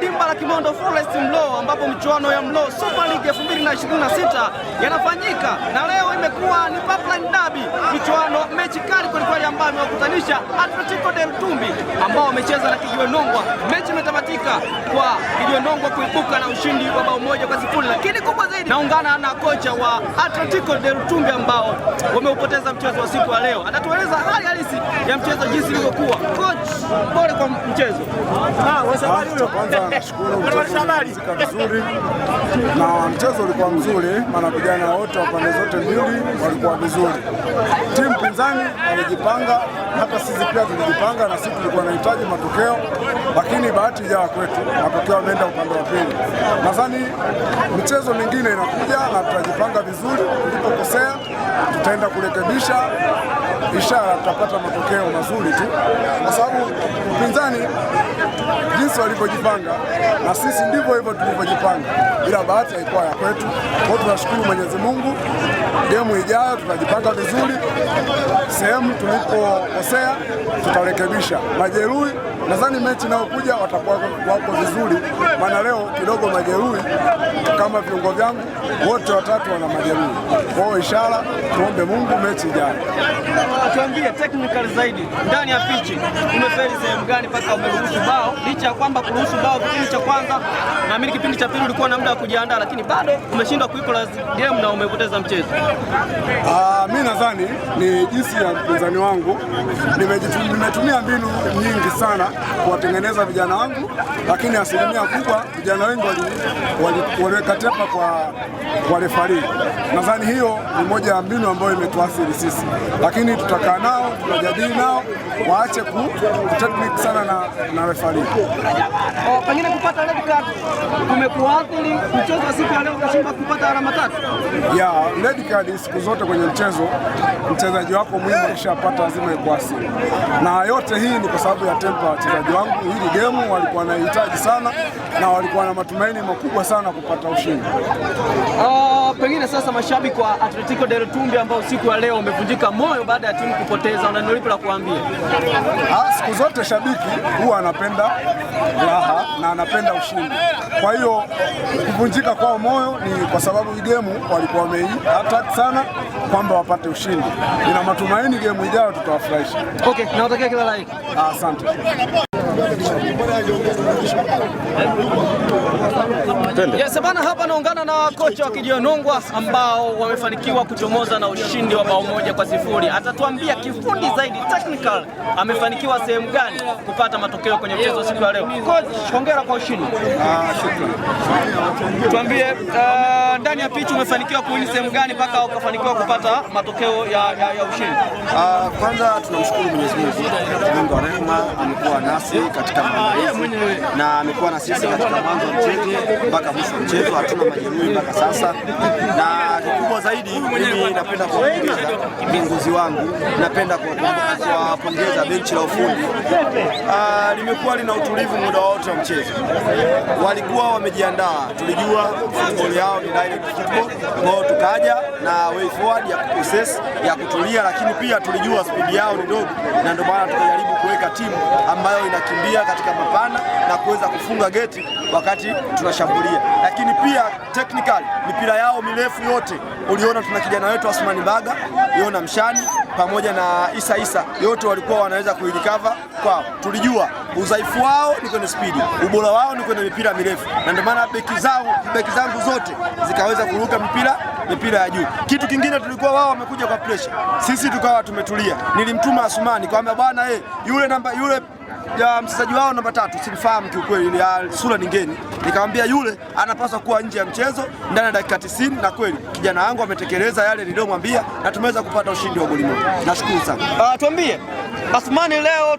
dimba la Kimondo Forest Mlo, ambapo michuano ya Mlo Super League 2026 yanafanyika, na leo imekuwa ni Pipeline Derby, michuano mechi kali kwelikweli ambayo imewakutanisha Atletico del Tumbi ambao wamecheza na Kijiwe Nongwa. Mechi imetamatika kwa Kijiwe Nongwa kuibuka na ushindi wa bao 1-0, lakini kubwa zaidi naungana na kocha wa Atletico del Tumbi ambao wameupoteza mchezo wa siku ya leo. Atatueleza hali halisi ya mchezo jinsi ilivyokuwa. Coach, pole kwa mchezo. Kwanza nashukuru vizuri na mchezo ulikuwa mzuri, maana vijana wote wa pande zote mbili walikuwa vizuri. Timu pinzani walijipanga, hata sisi pia tulijipanga, na sisi tulikuwa tunahitaji matokeo, lakini bahati ijawa kwetu, matokeo yameenda upande wa pili. Nadhani michezo mingine inakuja na tutajipanga vizuri, tulipokosea tutaenda kurekebisha, ishara tutapata matokeo mazuri tu, kwa sababu pinzani jinsi walivyojipanga na sisi ndivyo hivyo tulivyojipanga, ila bahati haikuwa ya kwetu. Kwa tunashukuru Mwenyezi Mungu, gemu ijayo tutajipanga vizuri, sehemu tulipokosea tutarekebisha. Majeruhi nadhani mechi inayokuja watakuwa wako vizuri, maana leo kidogo majeruhi kama viungo vyangu wote watatu wana majeruhi. Kwa hiyo ishara, tuombe Mungu mechi ijayo. Tuambie technical zaidi, ndani ya pichi umefeli sehemu gani mpaka umeruhusu bao, licha ya kwamba kuruhusu bao kipindi cha kwanza na mimi kipindi cha pili ulikuwa na muda wa kujiandaa, lakini bado umeshindwa kuequalize game na umepoteza mchezo? Mimi nadhani ni jinsi ya mpinzani wangu, nimetumia mbinu nyingi sana kuwatengeneza vijana wangu, lakini asilimia kubwa vijana wengi waliweka tepa kwa refari. Nadhani hiyo ni moja ya mbinu ambayo imetuathiri sisi, lakini tutakaa nao, tutajadili nao, waache technique sana na refari. Pengine kupata red card kumekuathiri mchezo wa siku ya leo, ukashindwa kupata alama tatu? Red card siku zote kwenye mchezo, mchezaji wako muhimu akishapata lazima ikuathiri, na yote hii ni kwa sababu ya tempo ya wachezaji wangu. Hili game walikuwa wanahitaji sana na walikuwa na matumaini makubwa sana kupata ushindi. Pengine sasa mashabiki wa Atletico del Tumbi ambao siku ya leo wamevunjika moyo baada ya timu kupoteza, una nini la kuambia? Siku zote shabiki huwa anapenda raha na anapenda ushindi. Kwa hiyo kuvunjika kwao moyo ni kwa sababu hii game walikuwa wameiattack sana kwamba wapate ushindi. Nina matumaini game ijayo tutawafurahisha. Okay, nawatakia kila la heri. Asante. Yes, bana, hapa naungana na kocha wa Kijiwe Nongwa ambao wamefanikiwa kuchomoza na ushindi wa bao 1-0. Atatuambia kifundi zaidi technical amefanikiwa sehemu gani kupata matokeo kwenye mchezo wa siku ya leo. Coach, hongera kwa ushindi. Shukrani. Tuambie ndani ya pitch umefanikiwa kuwini sehemu gani mpaka ukafanikiwa kupata matokeo ya ushindi? Kwanza tunamshukuru Mwenyezi Mungu wa rehema, amekuwa nasi katika na amekuwa na sisi katika mwanzo wa mchezo mpaka mwisho wa mchezo, hatuna majeruhi mpaka sasa. Na kikubwa zaidi, mimi napenda kuwapongeza viongozi wangu, napenda kuwapongeza benchi la ufundi. Limekuwa lina utulivu muda wote wa mchezo, walikuwa wamejiandaa, tulijua football yao ni direct football, kwa tukaja na way forward ya process ya kutulia, lakini pia tulijua speed yao ni ndogo, na ndio maana tukajaribu kuweka timu ambayo inakimbia katika mapana na kuweza kufunga geti wakati tunashambulia. Lakini pia technical mipira yao mirefu yote uliona, tuna kijana wetu Asmani Baga, Yona Mshani pamoja na Isa yote walikuwa wanaweza kuirecover kwao. Tulijua udhaifu wao ni kwenye speed, ubora wao ni kwenye mipira mirefu, na ndio maana beki zangu zote zikaweza kuruka mipira ya juu. Kitu kingine tulikuwa wao wamekuja kwa pressure, sisi tukawa tumetulia. Nilimtuma Asumani kwamba bwana yule mchezaji wao namba 3 simfahamu kiukweli, sura ni ngeni, nikamwambia yule anapaswa kuwa nje ya mchezo ndani ya dakika 90, na kweli kijana wangu ametekeleza yale niliyomwambia na tumeweza kupata ushindi wa goli moja. Nashukuru sana. Tuambie Asmani leo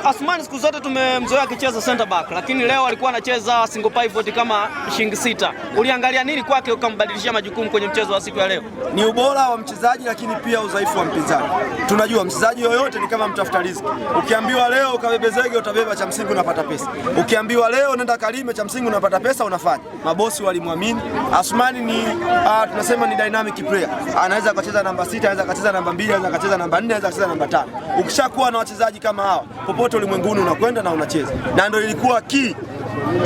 Asmani siku zote tumemzoea akicheza center back, lakini leo alikuwa anacheza single pivot kama shingi 6. Uliangalia nini kwake ukambadilishia majukumu kwenye mchezo wa siku ya leo? Ni ubora wa mchezaji, lakini pia udhaifu wa mpinzani. Tunajua mchezaji yoyote ni kama mtafuta riziki. Ukiambiwa leo kabebe zege utabeba, cha msingi unapata pesa. Ukiambiwa leo nenda kalime, cha msingi unapata pesa, unafanya. Mabosi walimwamini. Asmani ni tunasema ni dynamic player. Anaweza akacheza namba 6, anaweza akacheza namba 2, anaweza akacheza namba 4, anaweza akacheza namba 5. Ukishakuwa na wachezaji kama hao, popote ulimwenguni unakwenda na unacheza. Na ndio ilikuwa key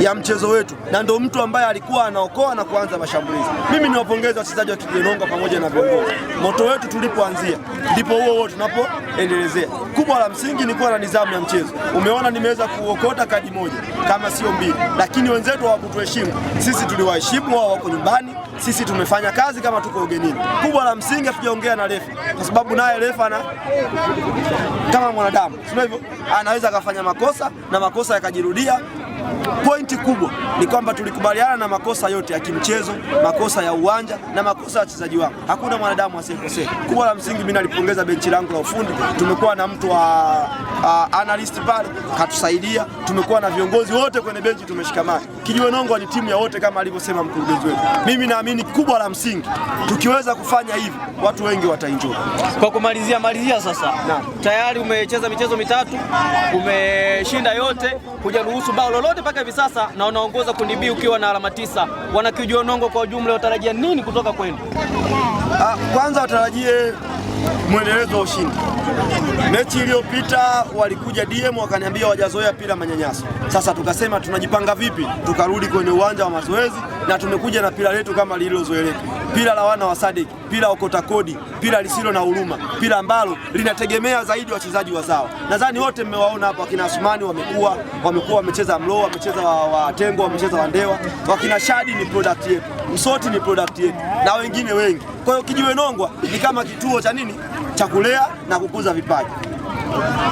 ya mchezo wetu na ndio mtu ambaye alikuwa anaokoa na kuanza mashambulizi. Mimi niwapongeze wachezaji wa Kijiwe Nongwa pamoja na viongozi. Moto wetu tulipoanzia ndipo huo tunapoendelezea. Kubwa la msingi ni kuwa na nidhamu ya mchezo. Umeona nimeweza kuokota kadi moja kama sio mbili, lakini wenzetu hawakutuheshimu. Sisi tuliwaheshimu, wao wako nyumbani, sisi tumefanya kazi kama tuko ugenini. Kubwa la msingi hatujaongea na refa, kwa sababu naye refa kama mwanadamu, sio hivyo, anaweza akafanya makosa na makosa yakajirudia. Pointi kubwa ni kwamba tulikubaliana na makosa yote ya kimchezo, makosa ya uwanja na makosa ya wachezaji wangu. Hakuna mwanadamu asiyekosea. Kubwa la msingi mimi nalipongeza benchi langu la ufundi. Tumekuwa na mtu wa analyst pale katusaidia. Tumekuwa na viongozi wote kwenye benchi tumeshikamana. Kijiwe Nongwa ni timu ya wote kama alivyosema mkurugenzi wetu. Mimi naamini kubwa la msingi tukiweza kufanya hivi watu wengi wataenjoy. Kwa kumalizia sasa. Tayari umecheza michezo mitatu, umeshinda yote, hujaruhusu bao lolote mpaka hivi sasa na unaongoza kundi B ukiwa na alama 9. Wana Kijiwe Nongwa kwa ujumla watarajia nini kutoka kwenu? Kwanza watarajie mwendelezo wa ushindi. Mechi iliyopita walikuja DM wakaniambia wajazoea pila manyanyaso. Sasa tukasema tunajipanga vipi tukarudi kwenye uwanja wa mazoezi, na tumekuja na pila letu kama lililozoeleka. Pila la wana wa Sadek, pila okota kodi, pila lisilo na huruma, pila ambalo linategemea zaidi wachezaji wazawa. Nadhani wote mmewaona hapa, wakina Asmani wamekuwa wamecheza Mlo, wamecheza wa Tengo, wamecheza wa Ndewa, wakina Shadi ni product yetu, Msoti ni product yetu na wengine wengi. Kwa hiyo Kijiwe Nongwa ni kama kituo cha nini? Cha kulea na kukuza vipaji.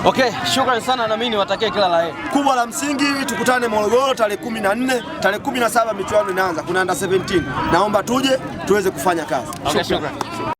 Okay, shukrani sana na mimi niwatakie kila la heri. Kubwa la msingi tukutane Morogoro tarehe 14, tarehe 17 michuano inaanza. Kuna under 17. Naomba tuje tuweze kufanya kazi. Okay, shukrani.